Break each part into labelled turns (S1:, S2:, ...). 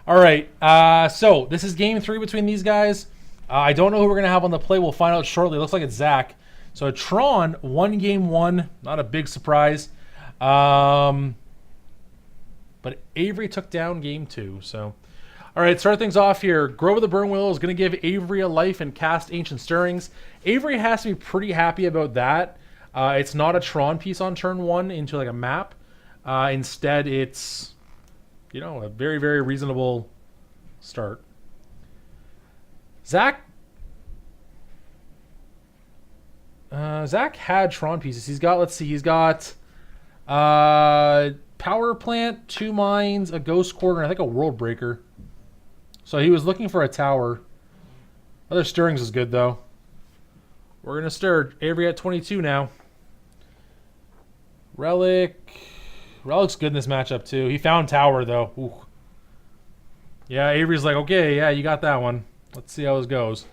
S1: All right. So this is game 3 between these guys. I don't know who we're going to have on the play. We'll find out shortly. It looks like it's Zach. So Tron won game 1. Not a big surprise. But Avery took down game 2. So, all right, start things off here. Grove of the Burn Willow is going to give Avery a life and cast Ancient Stirrings. Avery has to be pretty happy about that. It's not a Tron piece on turn 1 into like a map. Instead, it's, you know, a very, very reasonable start. Zach had Tron pieces. He's got, let's see, he's got Power Plant, 2 Mines, a Ghost Quarter, and I think a World Breaker. So he was looking for a tower. Other Stirrings is good, though. We're going to stir. Avery at 22 now. Relic's good in this matchup, too. He found tower, though. Ooh. Yeah, Avery's like, okay, yeah, you got that one. Let's see how this goes.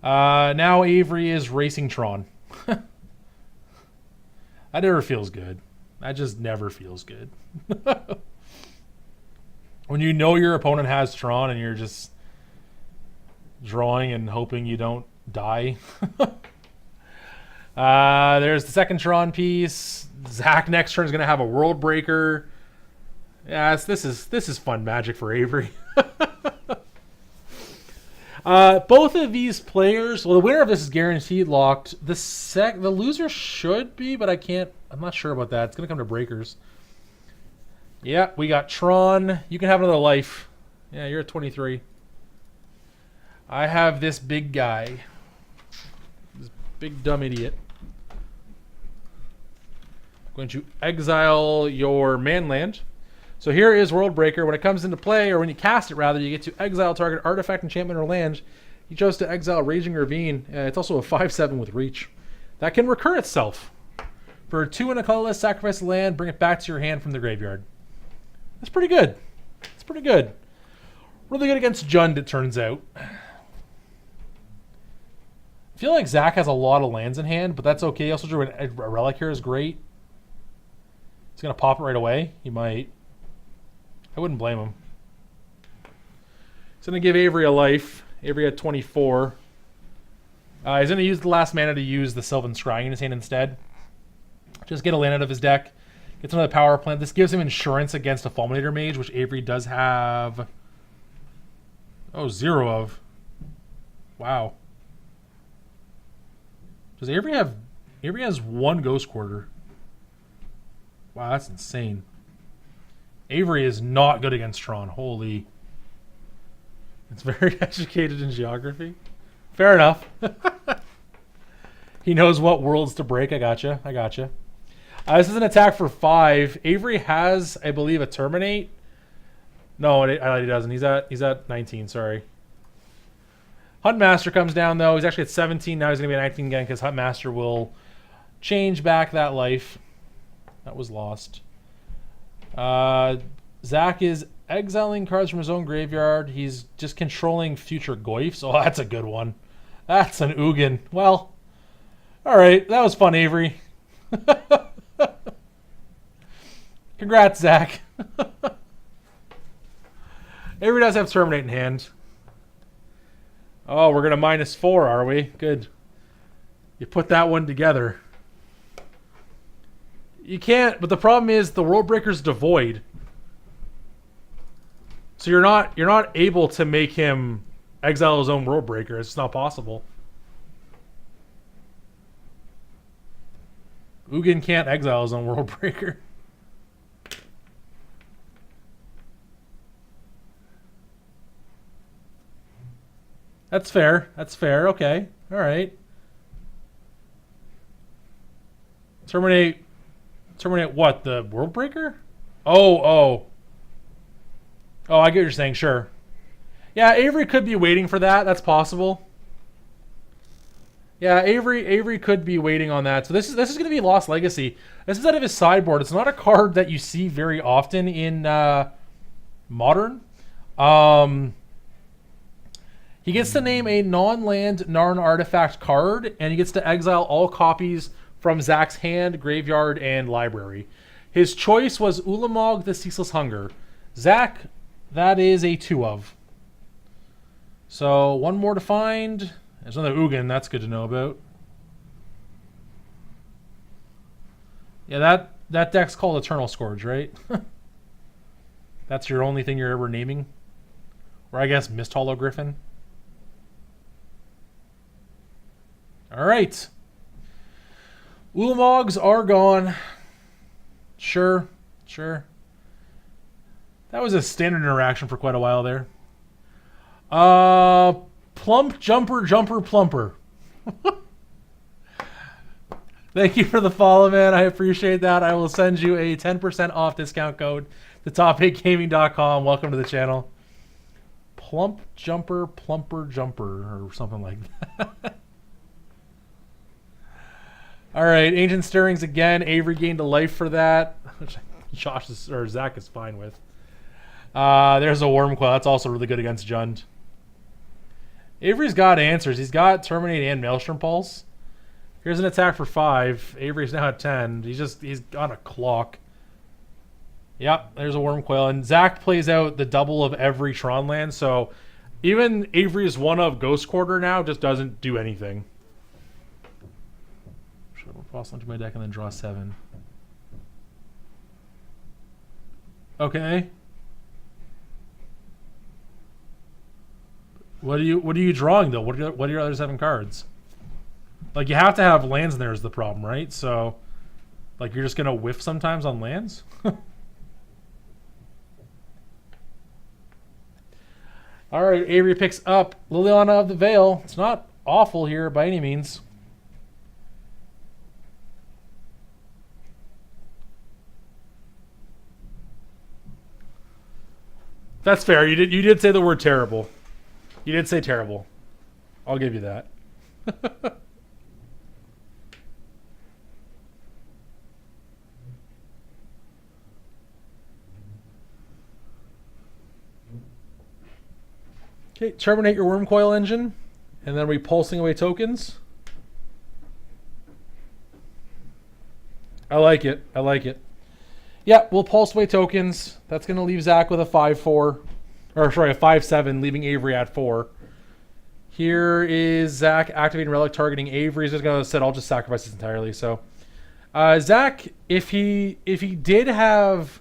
S1: Now Avery is racing Tron. That never feels good. That just never feels good. When you know your opponent has Tron and you're just drawing and hoping you don't die. There's the second Tron piece. Zach next turn is going to have a World Breaker. Yeah, this is fun magic for Avery. Both of these players, well, the winner of this is guaranteed locked. The loser should be, but I'm not sure about that. It's going to come to breakers. Yeah, we got Tron. You can have another life. Yeah, you're at 23. I have this big guy. This big dumb idiot. I'm going to exile your manland. So here is World Breaker. When it comes into play, or when you cast it rather, you get to exile target artifact, enchantment, or land. You chose to exile Raging Ravine. It's also a 5/7 with reach. That can recur itself. For 2 and a colorless, sacrifice the land, bring it back to your hand from the graveyard. That's pretty good. It's pretty good. Really good against Jund, it turns out. I feel like Zach has a lot of lands in hand, but that's okay. He also drew a relic here is great. He's going to pop it right away. He might. I wouldn't blame him. He's going to give Avery a life. Avery at 24. He's going to use the last mana to use the Sylvan Scrying in his hand instead. Just get a land out of his deck. Gets another Power Plant. This gives him insurance against a Fulminator Mage, which Avery does have... 0 of. Wow. Does Avery have... Avery has 1 Ghost Quarter. Wow, that's insane. Avery is not good against Tron. Holy. It's very educated in geography. Fair enough. He knows what worlds to break. I gotcha. This is an attack for 5. Avery has, I believe, a Terminate. No, he doesn't. He's at 19, sorry. Huntmaster comes down, though. He's actually at 17. Now he's going to be at 19 again because Huntmaster will change back that life. That was lost. Zach is exiling cards from his own graveyard. He's just controlling future Goyfs. Oh, that's a good one. That's an Ugin. Well, all right. That was fun, Avery. Congrats, Zach. Avery does have Terminate in hand. Oh, we're going to -4, are we? Good. You put that one together. You can't, but the problem is the World Breaker's devoid. So you're not able to make him exile his own World Breaker. It's not possible. Ugin can't exile his own World Breaker. That's fair. That's fair. Okay. All right. Terminate what? The World Breaker? Oh, I get what you're saying. Sure. Yeah, Avery could be waiting for that. That's possible. Yeah, Avery could be waiting on that. So this is going to be Lost Legacy. This is out of his sideboard. It's not a card that you see very often in Modern. He gets to name a non-land Narn artifact card, and he gets to exile all copies from Zach's hand, graveyard, and library. His choice was Ulamog the Ceaseless Hunger. Zach That is a 2 of. So one more to find. There's another Ugin. That's good to know about. Yeah, that deck's called Eternal Scourge, right? That's your only thing you're ever naming? Or I guess Mist Hollow Griffin. Alright. Ulamog's are gone. Sure. That was a standard interaction for quite a while there. Plump Jumper Plumper. Thank you for the follow, man. I appreciate that. I will send you a 10% off discount code to top8gaming.com. Welcome to the channel. Plump Jumper Plumper Jumper or something like that. All right, Ancient Stirrings again. Avery gained a life for that, which Zach is fine with. There's a Wormcoil. That's also really good against Jund. Avery's got answers. He's got Terminate and Maelstrom Pulse. Here's an attack for 5. Avery's now at 10. He's got a clock. Yep, there's a Wormcoil. And Zach plays out the double of every Tron land, so even Avery's one of Ghost Quarter now just doesn't do anything. Sure, we'll cross onto my deck and then draw 7. Okay. What are you drawing though? What are your other 7 cards? Like, you have to have lands in there is the problem, right? So, like, you're just gonna whiff sometimes on lands? Alright, Avery picks up Liliana of the Veil. It's not awful here by any means. That's fair. You did say the word terrible. You did say terrible. I'll give you that. Okay, terminate your Wormcoil engine, and then repulsing away tokens. I like it. Yeah, we'll pulse away tokens. That's going to leave Zach with a 5-4. Or, sorry, a 5-7, leaving Avery at 4. Here is Zach activating Relic, targeting Avery. He's just going to say, I'll just sacrifice this entirely. So, Zach, if he did have,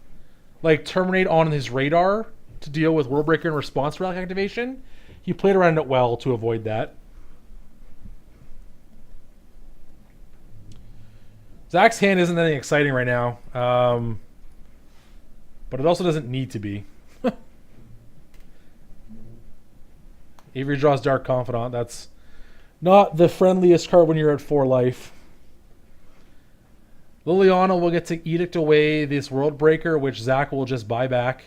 S1: like, Terminate on his radar to deal with Worldbreaker in response to Relic activation, he played around it well to avoid that. Zach's hand isn't anything exciting right now, but it also doesn't need to be. Avery draws Dark Confidant. That's not the friendliest card when you're at 4 life. Liliana will get to Edict away this Worldbreaker, which Zach will just buy back.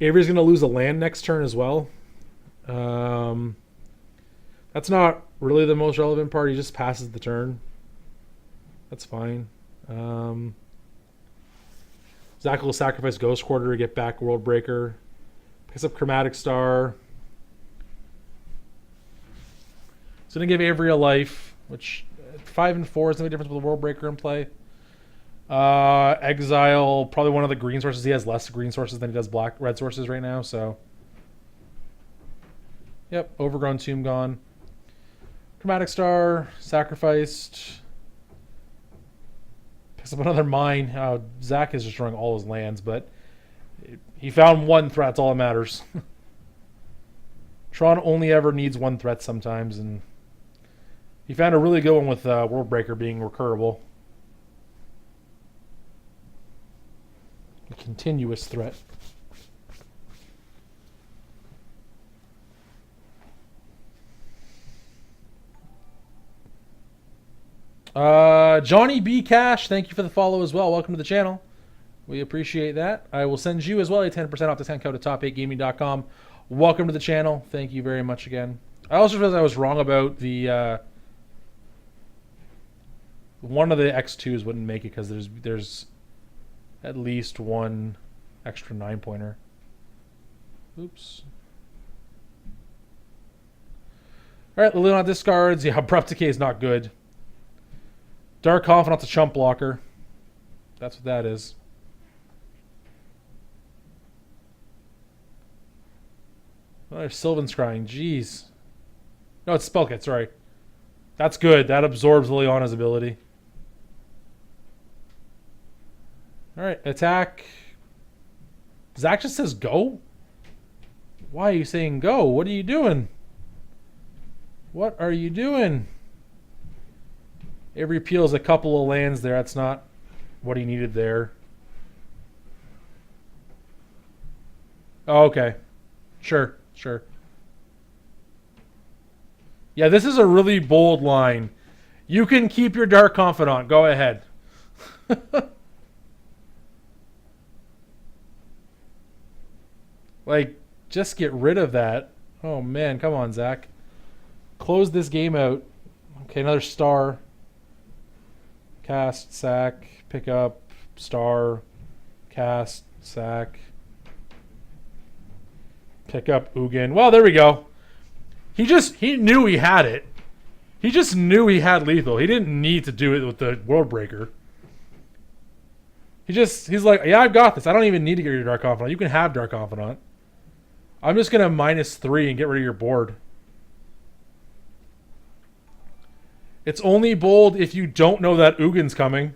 S1: Avery's going to lose a land next turn as well. That's not really the most relevant part. He just passes the turn. That's fine. Zach will sacrifice Ghost Quarter to get back Worldbreaker. Picks up Chromatic Star. It's going to give Avery a life, which 5 and 4 is no difference with a Worldbreaker in play. Exile, probably one of the green sources. He has less green sources than he does red sources right now, so. Yep, Overgrown Tomb gone. Chromatic Star, sacrificed. Picks up another mine. Zach is destroying all his lands, but he found 1 threat. That's all that matters. Tron only ever needs 1 threat sometimes, and he found a really good one with Worldbreaker being recurable. A continuous threat. Johnny B. Cash, thank you for the follow as well. Welcome to the channel. We appreciate that. I will send you as well a 10% off discount code at top8gaming.com. Welcome to the channel. Thank you very much again. I also realized I was wrong about the one of the X2s wouldn't make it because there's at least 1 extra 9-pointer. Oops. Alright, Liliana discards. Yeah, Abrupt Decay is not good. Dark Confidant's a chump blocker. That's what that is. Oh, there's Sylvan's crying. Jeez. No, it's Spellkit, sorry. That's good. That absorbs Liliana's ability. Alright, attack. Zach just says go? Why are you saying go? What are you doing? What are you doing? Avery peels a couple of lands there. That's not what he needed there. Oh, okay. Sure, sure. Yeah, this is a really bold line. You can keep your Dark Confidant. Go ahead. Like, just get rid of that. Oh, man. Come on, Zach. Close this game out. Okay, another star. Cast, sack, pick up, star, cast, sack, pick up Ugin. Well, there we go. He knew he had it. He just knew he had lethal. He didn't need to do it with the World Breaker. He's like, yeah, I've got this. I don't even need to get rid of Dark Confidant. You can have Dark Confidant. I'm just going to -3 and get rid of your board. It's only bold if you don't know that Ugin's coming.